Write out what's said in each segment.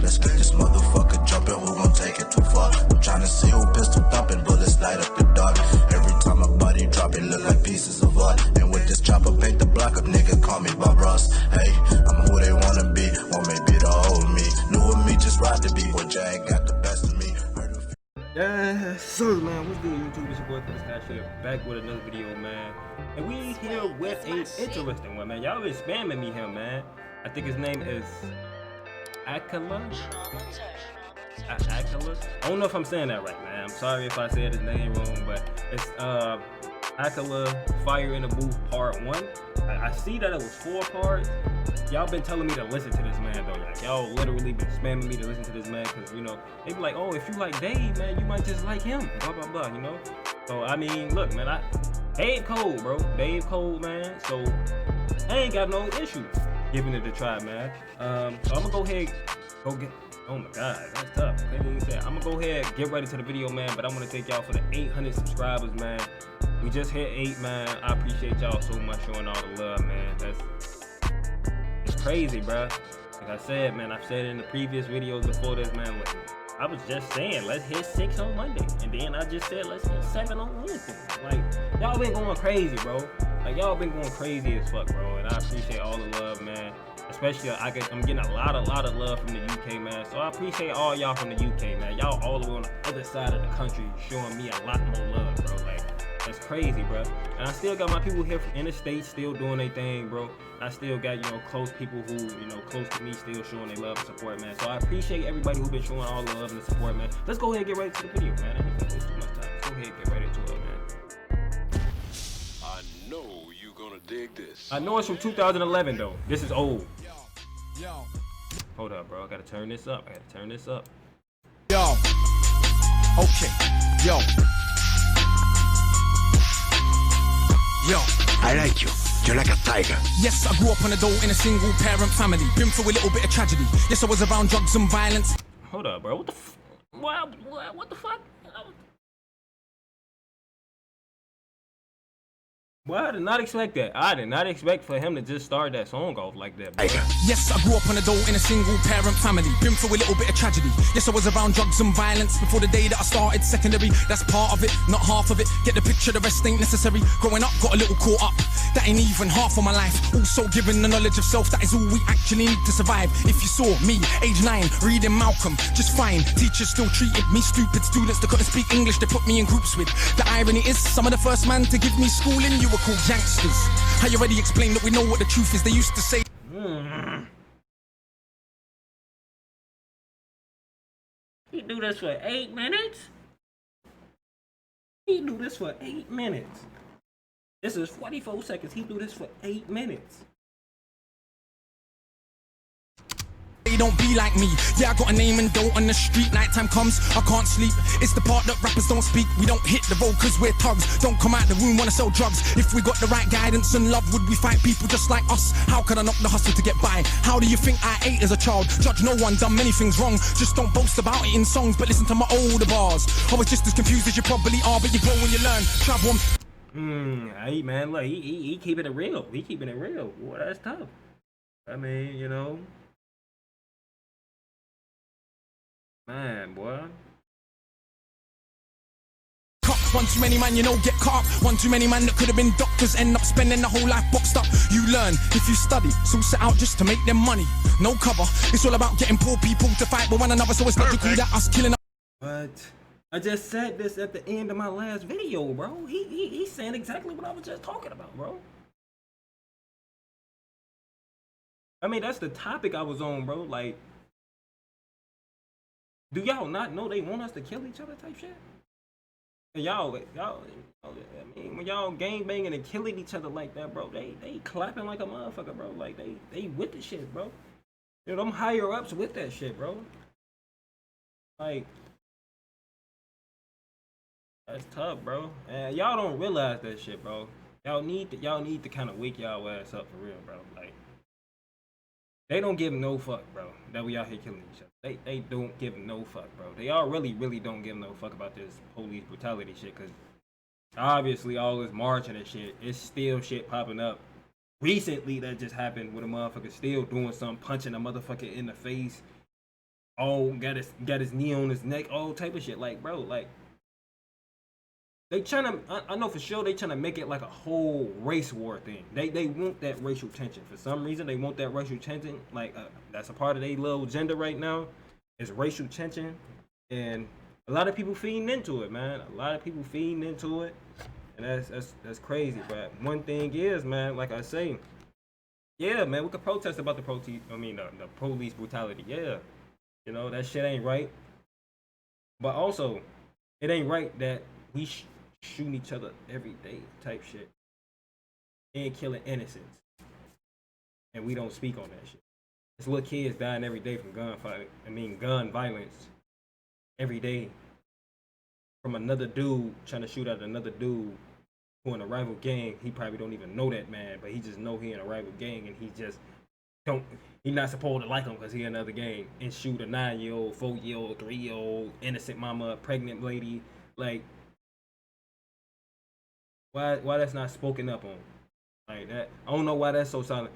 let's get this motherfucker jumping. Who gon' take it too far? I'm tryna see who pistol thumping, bullets light up the dark. Every time my body drop, it look like pieces of art. And with this chopper, paint the block up, nigga, call me Bob Ross. Hey, I'm who they wanna be, want me be the old me. New with me, just ride the beat, boy, Jag got the best of me. Yeah, so man, what's good YouTube? It's your boy Patriotism here, back with another video, man. And we here with a interesting one, man. Y'all been spamming me here, man. I think his name is Akala. Akala. I don't know if I'm saying that right, man. I'm sorry if I said his name wrong, but it's Akala Fire in the Booth Part 1. I see that it was 4 parts. Y'all been telling me to listen to this man though. Like y'all literally been spamming me to listen to this man, cause you know they be like, oh, if you like Dave, man, you might just like him. Blah blah blah. You know. So I mean, look, man, Dave cold, bro. Dave cold, man. So I ain't got no issues giving it a try, man. So I'm gonna go ahead, get. Oh my God, that's tough. I'm gonna go ahead, get ready to the video, man. But I want to thank y'all for the 800 subscribers, man. We just hit 8, man. I appreciate y'all so much showing all the love, man. It's crazy, bro. Like I said, man, I've said it in the previous videos before this, man. I was just saying, let's hit 6 on Monday, and then I just said, let's hit 7 on Wednesday. Like y'all been going crazy, bro. Like y'all been going crazy as fuck, bro. And I appreciate all the love, man. Especially, I'm getting a lot of love from the UK, man. So I appreciate all y'all from the UK, man. Y'all all the way on the other side of the country showing me a lot more love, bro. Like, that's crazy, bro. And I still got my people here in the States still doing their thing, bro. I still got, you know, close people who, you know, close to me still showing their love and support, man. So I appreciate everybody who been showing all the love and the support, man. Let's go ahead and get ready to the video, man. I ain't gonna waste too much time. Let's go ahead and get ready to it, man. I know you gonna dig this. I know it's from 2011, though. This is old. Yo. Hold up, bro. I gotta turn this up. Yo. Okay. Yo. Yo. I like you. You're like a tiger. Yes, I grew up on a dole in a single parent family. Been through a little bit of tragedy. Yes, I was around drugs and violence. Hold up, bro. What the fuck? Well, I did not expect that. I did not expect for him to just start that song off like that, bro. Yes, I grew up on a dole in a single parent family. Been through a little bit of tragedy. Yes, I was around drugs and violence before the day that I started secondary. That's part of it, not half of it. Get the picture, the rest ain't necessary. Growing up, got a little caught up. That ain't even half of my life. Also given the knowledge of self, that is all we actually need to survive. If you saw me, age 9, reading Malcolm, just fine. Teachers still treated me stupid. Students that couldn't speak English, they put me in groups with. The irony is, some of the first man to give me schooling, you were called youngsters. I already explained that we know what the truth is. They used to say He do this for 8 minutes? He do this for 8 minutes. This is 44 seconds. He do this for 8 minutes. they don't be like me. Yeah, I got a name and dough on the street. Nighttime comes, I can't sleep. It's the part that rappers don't speak. We don't hit the road cause we're thugs. Don't come out the room, wanna sell drugs. If we got the right guidance and love, would we fight people just like us? How could I knock the hustle to get by? How do you think I ate as a child? Judge no one, done many things wrong. Just don't boast about it in songs, but listen to my older bars. I was just as confused as you probably are, but you grow when you learn. Travel. Hey man, look, he keeping it real. He keeping it real. Boy, that's tough. I mean, you know. Man, boy. One too many man, you know, get caught up. One too many man that could have been doctors, end up spending the whole life boxed up. You learn if you study, so set out just to make them money. No cover, it's all about getting poor people to fight with one another, so it's logical that us killing up. But I just said this at the end of my last video, bro. He's saying exactly what I was just talking about, bro. I mean, that's the topic I was on, bro. Like, do y'all not know they want us to kill each other type shit? And y'all, I mean, when y'all gang banging and killing each other like that, bro, they clapping like a motherfucker, bro. Like, they with the shit, bro. You know, them higher ups with that shit, bro. Like, that's tough, bro. And y'all don't realize that shit, bro. Y'all need to kind of wake y'all ass up for real, bro. Like, they don't give no fuck, bro, that we out here killing each other. They don't give no fuck, bro. They all really don't give no fuck about this police brutality shit, because obviously all this marching and shit, it's still shit popping up. Recently, that just happened with a motherfucker still doing something, punching a motherfucker in the face. Oh, got his knee on his neck, all type of shit. Like, bro, like they trying to. I know for sure they trying to make it like a whole race war thing. They want that racial tension for some reason. They want that racial tension. Like that's a part of their little agenda right now. Is racial tension, and a lot of people feeding into it, man. A lot of people feeding into it, and that's crazy. But one thing is, man, like I say, yeah, man, we could protest about the the police brutality. Yeah, you know that shit ain't right. But also, it ain't right that we shooting each other every day type shit and killing innocents, and we don't speak on that shit. There's little kids dying every day from gun violence every day from another dude trying to shoot at another dude who in a rival gang. He probably don't even know that man, but he just know he in a rival gang, and he just don't. He not supposed to like him because he in another gang and shoot a 9-year-old, 4-year-old, 3-year-old innocent mama, pregnant lady. Like, why that's not spoken up on like that? I don't know why that's so silent.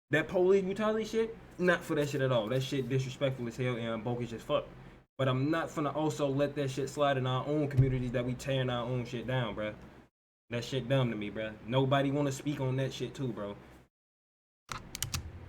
That police brutality shit, not for that shit at all. That shit disrespectful as hell and bogus as fuck. But I'm not finna also let that shit slide in our own communities that we tearing our own shit down, bruh. That shit dumb to me, bruh. Nobody wanna speak on that shit too, bro.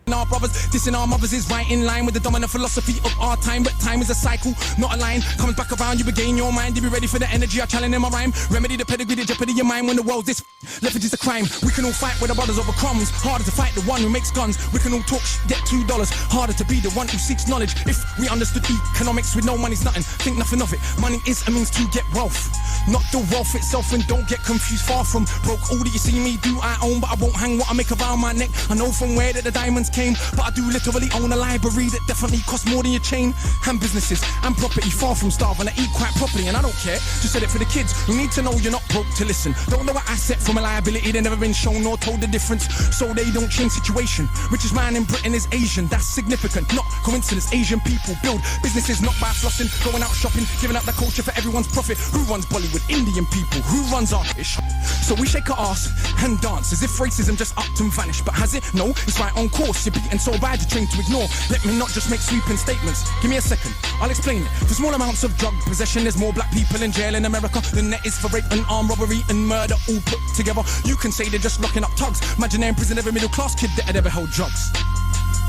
Our brothers, dissing our mothers is right in line with the dominant philosophy of our time. But time is a cycle, not a line. Comes back around, you regain your mind. You be ready for the energy I challenge in my rhyme. Remedy the pedigree, the jeopardy of your mind. When the world's this leverage is a crime. We can all fight with our brothers over crumbs. Harder to fight the one who makes guns. We can all talk get $2. Harder to be the one who seeks knowledge. If we understood economics with no money's nothing, think nothing of it. Money is a means to get wealth, not the wealth itself. And don't get confused, far from broke. All that you see me do I own, but I won't hang what I make around my neck. I know from where that the diamonds came, but I do literally own a library that definitely costs more than your chain. And businesses and property, far from starving. I eat quite properly and I don't care. Just said it for the kids who need to know you're not broke to listen. Don't know an asset from a liability. They've never been shown or told the difference, so they don't change situation. Richest man in Britain is Asian, that's significant, not coincidence. Asian people build businesses not by flossing, going out shopping, giving up the culture for everyone's profit. Who runs Bollywood? Indian people. Who runs our ish? So we shake our ass and dance as if racism just upped and vanished. But has it? No, it's right on course. You're beaten so bad you're trained to ignore. Let me not just make sweeping statements. Give me a second, I'll explain it. For small amounts of drug possession, there's more black people in jail in America than there is for rape and armed robbery and murder all put together. You can say they're just locking up thugs. Imagine they're in prison, every middle class kid that had ever held drugs.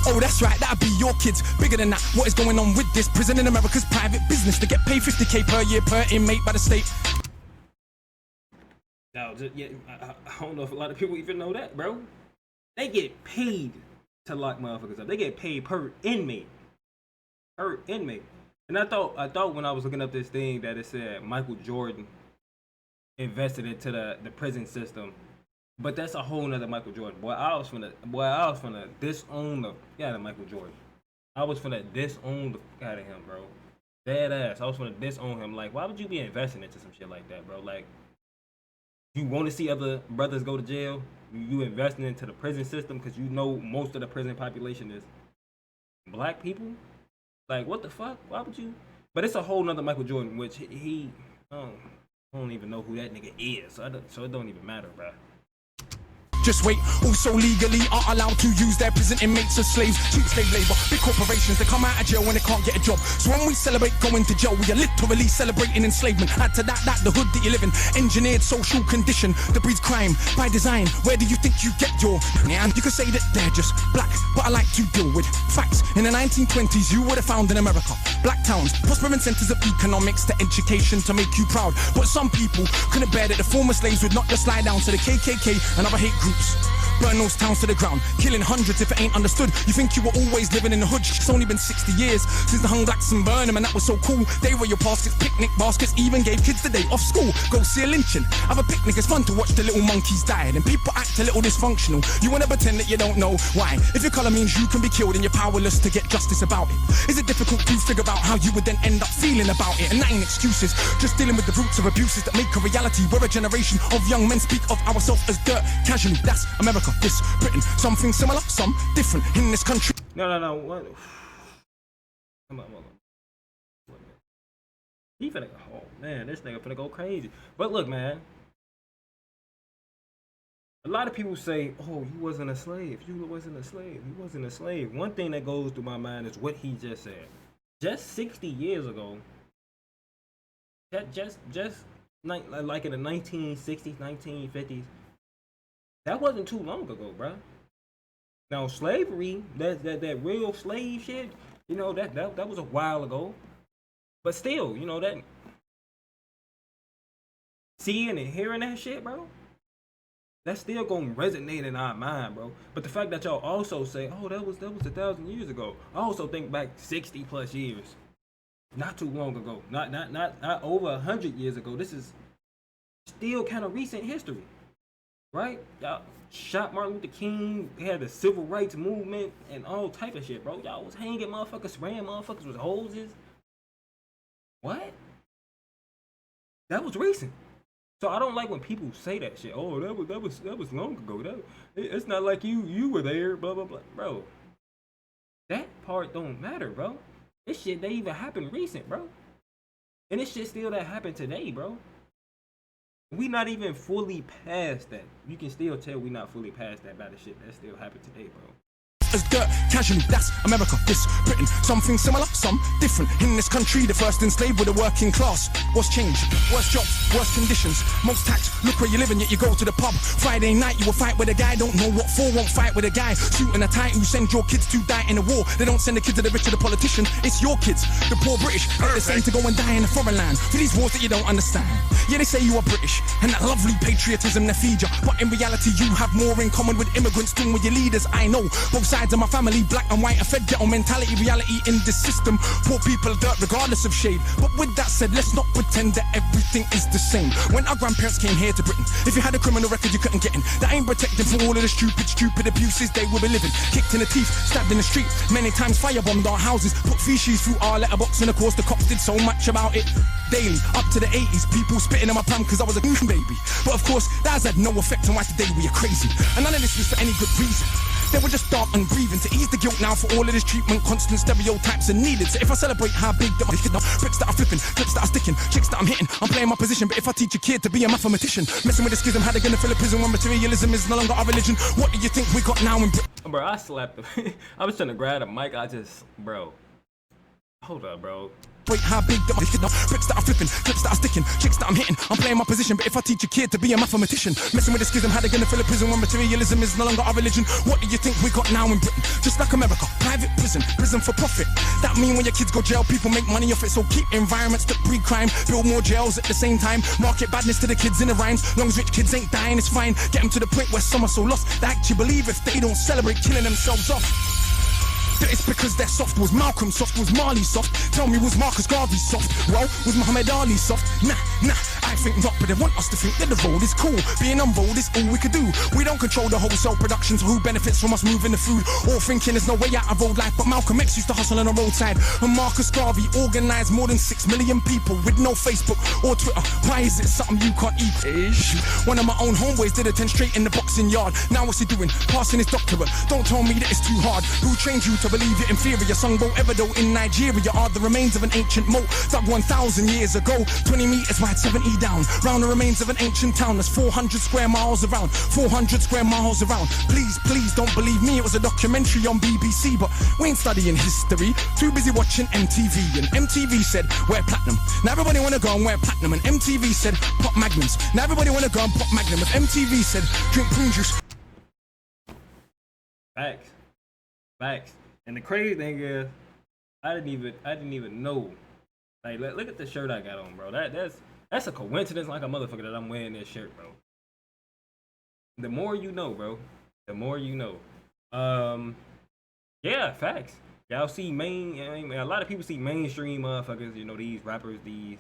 Oh, that's right, that'd be your kids. Bigger than that, what is going on with this? Prison in America's private business. They get paid $50K per year per inmate by the state. Now, I don't know if a lot of people even know that, bro. They get paid to lock motherfuckers up. They get paid per inmate. Per inmate. And I thought when I was looking up this thing that it said Michael Jordan invested into the prison system. But that's a whole nother Michael Jordan. I was finna disown the Michael Jordan. I was finna disown the fuck out of him, bro. Dead ass. I was finna disown him. Like, why would you be investing into some shit like that, bro? Like, you want to see other brothers go to jail? You investing into the prison system because you know most of the prison population is black people? Like, what the fuck? Why would you? But it's a whole nother Michael Jordan, which he I don't even know who that nigga is. So it don't even matter, bro. Just wait, also legally are allowed to use their prison inmates as slaves. Cheap slave labor, big corporations, they come out of jail when they can't get a job. So when we celebrate going to jail, we are literally celebrating enslavement. Add to that the hood that you live in, engineered social condition that breeds crime by design. Where do you think you get your? And you can say that they're just black, but I like to deal with facts. In the 1920s, you would have found in America black towns, prospering centers of economics to education to make you proud. But some people couldn't bear that the former slaves would not just lie down to the KKK and other hate groups. Burn those towns to the ground, killing hundreds if it ain't understood. You think you were always living in the hood? It's only been 60 years since the hung blacks and burn them, and that was so cool. They were your baskets, picnic baskets, even gave kids the day off school. Go see a lynching, have a picnic, it's fun to watch the little monkeys die. And people act a little dysfunctional. You wanna pretend that you don't know why? If your color means you can be killed and you're powerless to get justice about it, is it difficult to figure out how you would then end up feeling about it? And that ain't excuses, just dealing with the roots of abuses that make a reality. We're a generation of young men speak of ourselves as dirt casually. That's America, this Britain. Something similar, some different in this country. No. What? Come on. He finna. Oh man, this nigga finna go crazy. But look, man. A lot of people say, "Oh, you wasn't a slave. You wasn't a slave. You wasn't a slave." One thing that goes through my mind is what he just said. just 60 years ago, just like in the 1960s, 1950s, that wasn't too long ago, bro. Now slavery, that real slave shit, you know, that was a while ago. But still, you know, that seeing and hearing that shit, bro, that's still gonna resonate in our mind, bro. But the fact that y'all also say, oh, that was 1,000 years ago. I also think back 60 plus years. Not too long ago. Not over 100 years ago. This is still kind of recent history. Right? Y'all shot Martin Luther King, had the civil rights movement and all type of shit, bro. Y'all was hanging motherfuckers, spraying motherfuckers with hoses. What? That was recent. So I don't like when people say that shit. Oh, that was long ago. It's not like you were there, blah blah blah. Bro. That part don't matter, bro. This shit they even happened recent, bro. And this shit still that happened today, bro. We not even fully past that. You can still tell we not fully past that by the shit that still happened today, bro. As dirt, casually, that's America, this Britain. Something similar, some different. In this country, the first enslaved were the working class. What's changed? Worse jobs, worse conditions, most tax. Look where you live and yet you go to the pub. Friday night, you will fight with a guy, don't know what for, won't fight with a guy. Suit and a tie, who send your kids to die in a war. They don't send the kids to the rich or the politician, it's your kids. The poor British, get the same to go and die in a foreign land. For these wars that you don't understand. Yeah, they say you are British, and that lovely patriotism they feed you. But in reality, you have more in common with immigrants than with your leaders. I know, both sides of my family, black and white, a fed ghetto mentality, reality in this system. Poor people dirt regardless of shade. But with that said, let's not pretend that everything is the same. When our grandparents came here to Britain, if you had a criminal record you couldn't get in. That ain't protecting from all of the stupid abuses they will be living. Kicked in the teeth, stabbed in the street, many times firebombed our houses, put feces through our letterbox, and of course the cops did so much about it. Daily, up to the 80s, people spitting in my palm cause I was a baby. But of course, that has had no effect on why today we are crazy. And none of this was for any good reason. They were just dark and grieving to ease the guilt now for all of this treatment, constant stereotypes are needed. So if I celebrate how big that my kid now, bricks that are flipping, clips that are sticking, chicks that I'm hitting, I'm playing my position. But if I teach a kid to be a mathematician, messing with the schism, how they gonna fill a prison when materialism is no longer our religion? What do you think we got now in Britain? Bro, I slapped him. I was trying to grab the mic, bro. Hold up, bro. Wait, how big that my kid now, bricks that are flipping, clips that are sticking, chicks that I'm hitting, I'm playing my position. But if I teach a kid to be a mathematician, messing with the schism, how they gonna fill a prison when materialism is no longer our religion? What do you think we got now in Britain? Just like America, private prison for profit. That mean when your kids go jail, people make money off it. So keep environments that breed crime, build more jails at the same time, market badness to the kids in the rhymes. Long as rich kids ain't dying, it's fine. Get them to the point where some are so lost they actually believe if they don't celebrate killing themselves off. That it's because they're soft. Was Malcolm soft? Was Marley soft? Tell me, was Marcus Garvey soft? Well, was Muhammad Ali soft? Nah, I think not, but they want us to think that the road is cool. Being on road is all we could do. We don't control the wholesale production, so who benefits from us moving the food? All thinking there's no way out of road life, but Malcolm X used to hustle on the roadside. And Marcus Garvey organized more than 6 million people with no Facebook or Twitter. Why is it something you can't eat? One of my own homeboys did attend straight in the boxing yard. Now what's he doing? Passing his doctorate. Don't tell me that it's too hard. Who trained you to believe you're inferior? Songbo Ebedo in Nigeria are the remains of an ancient moat dug 1,000 years ago, 20 meters wide, 70 down. Round the remains of an ancient town that's 400 square miles around. 400 square miles around. Please don't believe me, it was a documentary on BBC, but we ain't studying history. Too busy watching MTV, and MTV said wear platinum. Now everybody wanna go and wear platinum, and MTV said pop magnums. Now everybody wanna go and pop magnum. If MTV said drink prune juice. Facts. And the crazy thing is, I didn't even know. Like, look at the shirt I got on, bro. That's a coincidence like a motherfucker that I'm wearing this shirt, bro. The more you know, bro. The more you know. Yeah, facts. Y'all see a lot of people see mainstream motherfuckers, you know, these rappers, these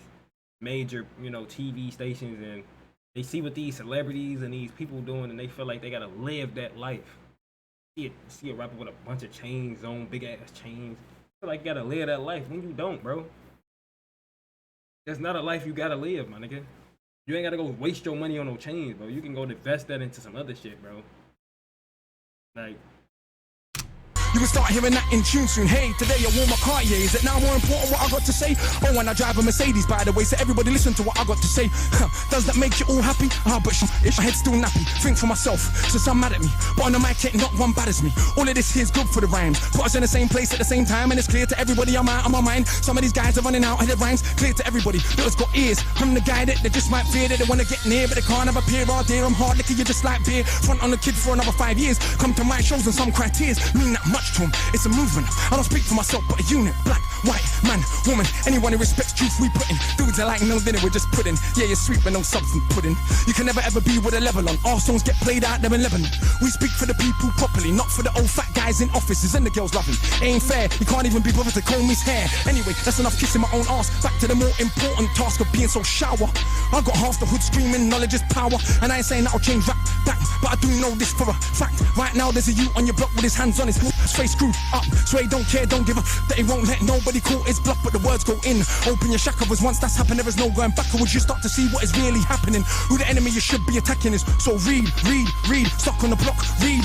major, you know, TV stations, and they see what these celebrities and these people doing, and they feel like they gotta live that life. See a rapper with a bunch of chains on, big ass chains. Feel like you gotta live that life when you don't, bro. That's not a life you gotta live, my nigga. You ain't gotta go waste your money on no chains, bro. You can go invest that into some other shit, bro. Like, You will start hearing that in tune soon. Hey, today I wore my Cartier. Is it now more important what I got to say? Oh, and I drive a Mercedes, by the way, so everybody listen to what I got to say. Does that make you all happy? But my head's still nappy. Think for myself, so some mad at me. But on the mic, ain't not one bad as me. All of this here's good for the rhymes. Put us in the same place at the same time, and it's clear to everybody I'm out of my mind. Some of these guys are running out of their rhymes. Clear to everybody that has got ears. I'm the guy that they just might fear, that they wanna get near, but they can't have a peer. Oh dear, I'm hard liquor, you just like beer. Front on the kid for another 5 years. Come to my shows and some cry tears. Mean that much to them, it's a movement. I don't speak for myself, but a unit. Black, white, man, woman. Anyone who respects truth we put in. Dudes are like no dinner, we're just pudding. Yeah, you're sweet but no substance pudding. You can never ever be with a level on. Our songs get played out there in Lebanon. We speak for the people properly, not for the old fat guys in offices and the girls loving. It ain't fair, you can't even be bothered to comb his hair. Anyway, that's enough kissing my own ass. Back to the more important task of being so shower. I got half the hood screaming, knowledge is power. And I ain't saying that'll change rap back, but I do know this for a fact. Right now there's a youth on your block with his hands on his face screwed up. So he don't care, don't give a that he won't let nobody call his bluff, but the words go in. Open your shackles, once that's happened there is no going backwards. You start to see what is really happening. Who the enemy you should be attacking is. So read, stuck on the block, read,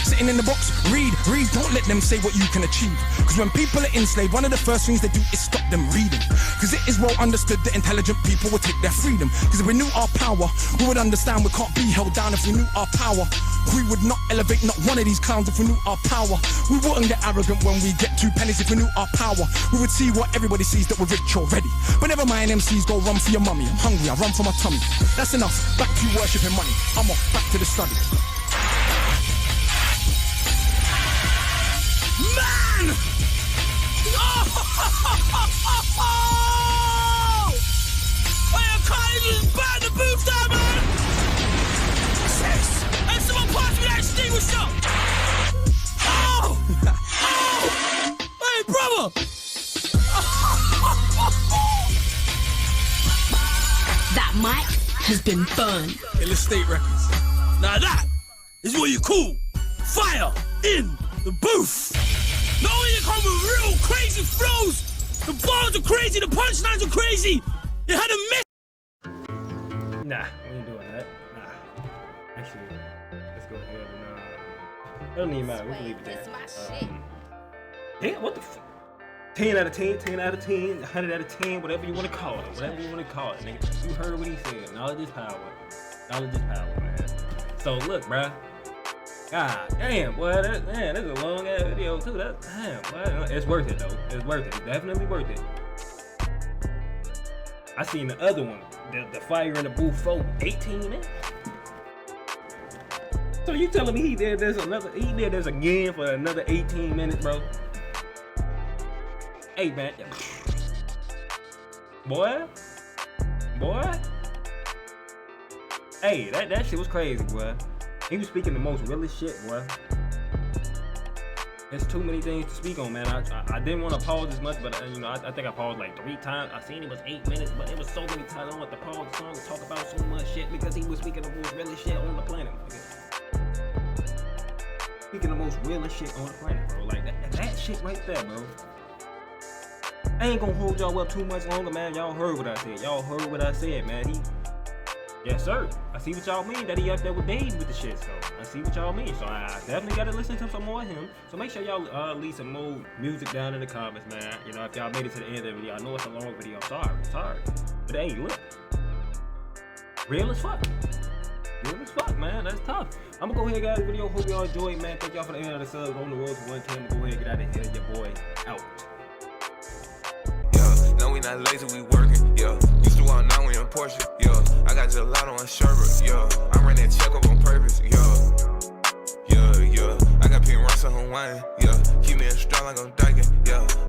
sitting in the box, read, don't let them say what you can achieve. Cause when people are enslaved, one of the first things they do is stop them reading. Cause it is well understood that intelligent people will take their freedom. Cause if we knew our power, we would understand we can't be held down. If we knew our power, we would not elevate not one of these clowns. If we knew our power, we wouldn't get arrogant when we get 2 pennies. If we knew our power, we would see what everybody sees, that we're rich already. But never mind, MCs go run for your mummy. I'm hungry, I run for my tummy. That's enough, back to worshipping money. I'm off, back to the study. Man! I can't just burn the booth down, man! And someone pass me that extinguisher! Hey, brother! That mic has been burned. Illustrate Records. Now that is what you call fire in the booth. Not only they come with real crazy flows, the bars are crazy, the punchlines are crazy. They had a mess. Nah, we ain't doing that. Nah. Actually, let's go ahead and it don't even matter. We can leave it there. Damn, what the fuck? 10 out of 10, 10 out of 10, 100 out of 10, whatever you want to call it. Whatever you want to call it, nigga. You heard what he said. Knowledge is power. Knowledge is power, man. So look, bruh. God damn, boy, that's a long ass video too. Damn, boy, it's worth it though. It's worth it. It's definitely worth it. I seen the other one, the fire in the booth for 18 minutes. So you telling me he did this again for another 18 minutes, bro? Hey man, boy. Hey, that shit was crazy, boy. He was speaking the most realest shit, boy. There's too many things to speak on, man. I didn't want to pause as much, but you know, I think I paused like 3 times. I seen it was 8 minutes, but it was so many times I want to pause the song and talk about so much shit because he was speaking the most realest shit on the planet. Speaking the most realest shit on the planet, bro. Like that shit right there, bro. I ain't gonna hold y'all up too much longer, man. Y'all heard what I said. Man. Yes, sir. I see what y'all mean that he up there with Dave with the shit. So I see what y'all mean. So I definitely gotta listen to some more of him. So make sure y'all leave some more music down in the comments, man. You know, if y'all made it to the end of the video, I know it's a long video. Sorry. But hey, look, real as fuck. Real as fuck, man. That's tough. I'm gonna go ahead, guys. Video. Hope y'all enjoyed, man. Thank y'all for the end of the subs. On the road to 1K. I'm gonna go ahead and get out of here. Your boy out. No, we not lazy, we working, yeah. Used to walk, now we in Porsche, yeah. I got gelato and sherbet, yeah. I ran that check up on purpose, yeah. I got pink rice and Hawaiian, yeah. Keep me in stride like I'm dyking, yeah.